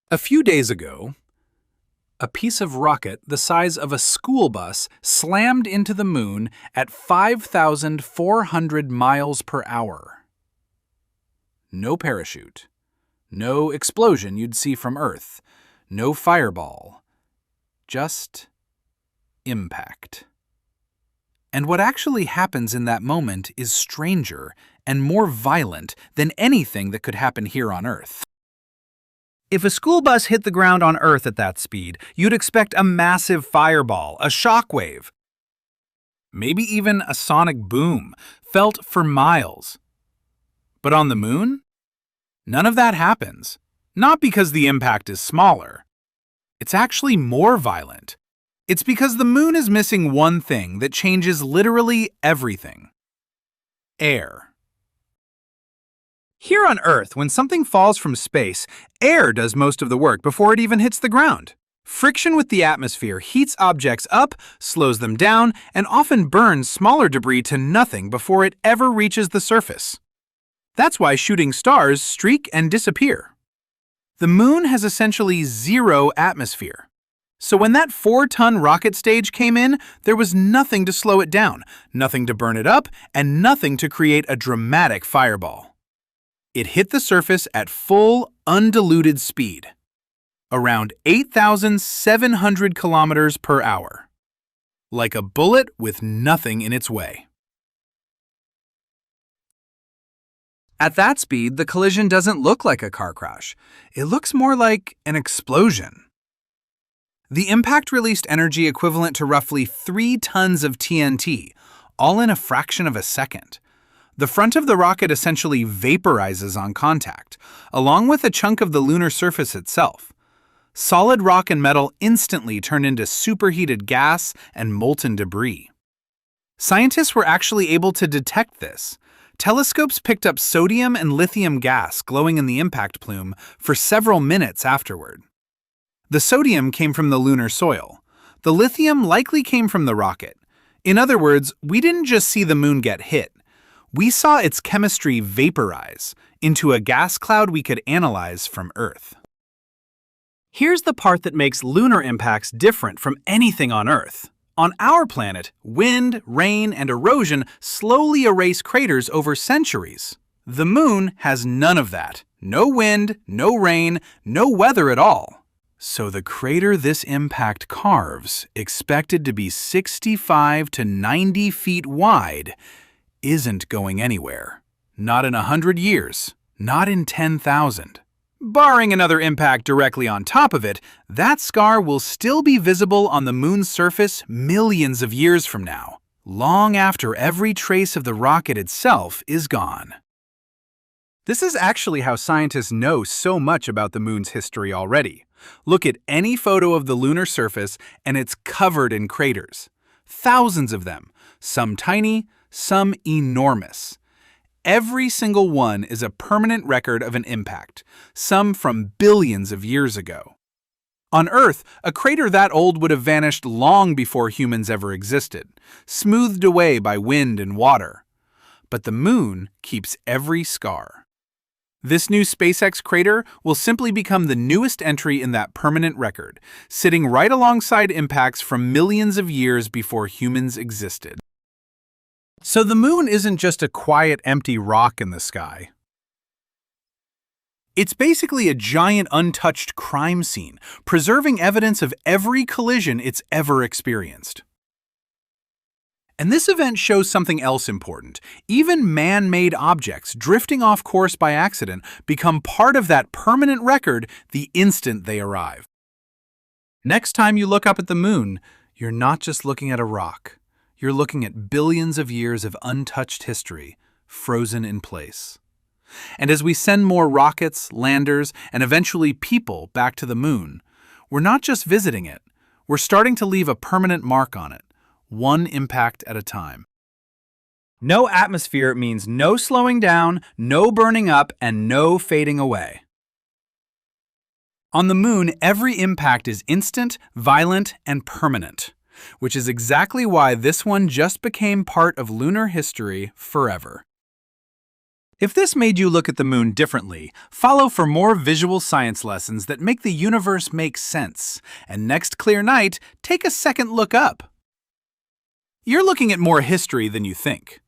A few days ago, a piece of rocket the size of a school bus slammed into the moon at 5,400 miles per hour. No parachute, no explosion you'd see from Earth, no fireball, just impact. And what actually happens in that moment is stranger and more violent than anything that could happen here on Earth. If a school bus hit the ground on Earth at that speed, you'd expect a massive fireball, a shockwave, maybe even a sonic boom, felt for miles. But on the moon? None of that happens. Not because the impact is smaller. It's actually more violent. It's because the moon is missing one thing that changes literally everything: air. Here on Earth, when something falls from space, air does most of the work before it even hits the ground. Friction with the atmosphere heats objects up, slows them down, and often burns smaller debris to nothing before it ever reaches the surface. That's why shooting stars streak and disappear. The moon has essentially zero atmosphere. So when that 4-ton rocket stage came in, there was nothing to slow it down, nothing to burn it up, and nothing to create a dramatic fireball. It hit the surface at full, undiluted speed, around 8,700 kilometers per hour, like a bullet with nothing in its way. At that speed, the collision doesn't look like a car crash. It looks more like an explosion. The impact released energy equivalent to roughly 3 tons of TNT, all in a fraction of a second. The front of the rocket essentially vaporizes on contact, along with a chunk of the lunar surface itself. Solid rock and metal instantly turn into superheated gas and molten debris. Scientists were actually able to detect this. Telescopes picked up sodium and lithium gas glowing in the impact plume for several minutes afterward. The sodium came from the lunar soil. The lithium likely came from the rocket. In other words, we didn't just see the moon get hit. We saw its chemistry vaporize into a gas cloud we could analyze from Earth. Here's the part that makes lunar impacts different from anything on Earth. On our planet, wind, rain, and erosion slowly erase craters over centuries. The moon has none of that. No wind, no rain, no weather at all. So the crater this impact carves, expected to be 65 to 90 feet wide, isn't going anywhere. Not in 100 years. Not in 10,000. Barring another impact directly on top of it, that scar will still be visible on the moon's surface millions of years from now, long after every trace of the rocket itself is gone. This is actually how scientists know so much about the moon's history already. Look at any photo of the lunar surface and it's covered in craters. Thousands of them, some tiny, some enormous. Every single one is a permanent record of an impact, some from billions of years ago. On Earth, a crater that old would have vanished long before humans ever existed, smoothed away by wind and water. But the moon keeps every scar. This new SpaceX crater will simply become the newest entry in that permanent record, sitting right alongside impacts from millions of years before humans existed. So the moon isn't just a quiet, empty rock in the sky. It's basically a giant, untouched crime scene, preserving evidence of every collision it's ever experienced. And this event shows something else important. Even man-made objects drifting off course by accident become part of that permanent record the instant they arrive. Next time you look up at the moon, you're not just looking at a rock. You're looking at billions of years of untouched history, frozen in place. And as we send more rockets, landers, and eventually people back to the moon, we're not just visiting it. We're starting to leave a permanent mark on it, one impact at a time. No atmosphere means no slowing down, no burning up, and no fading away. On the moon, every impact is instant, violent, and permanent, which is exactly why this one just became part of lunar history forever. If this made you look at the moon differently, follow for more visual science lessons that make the universe make sense. And next clear night, take a second look up. You're looking at more history than you think.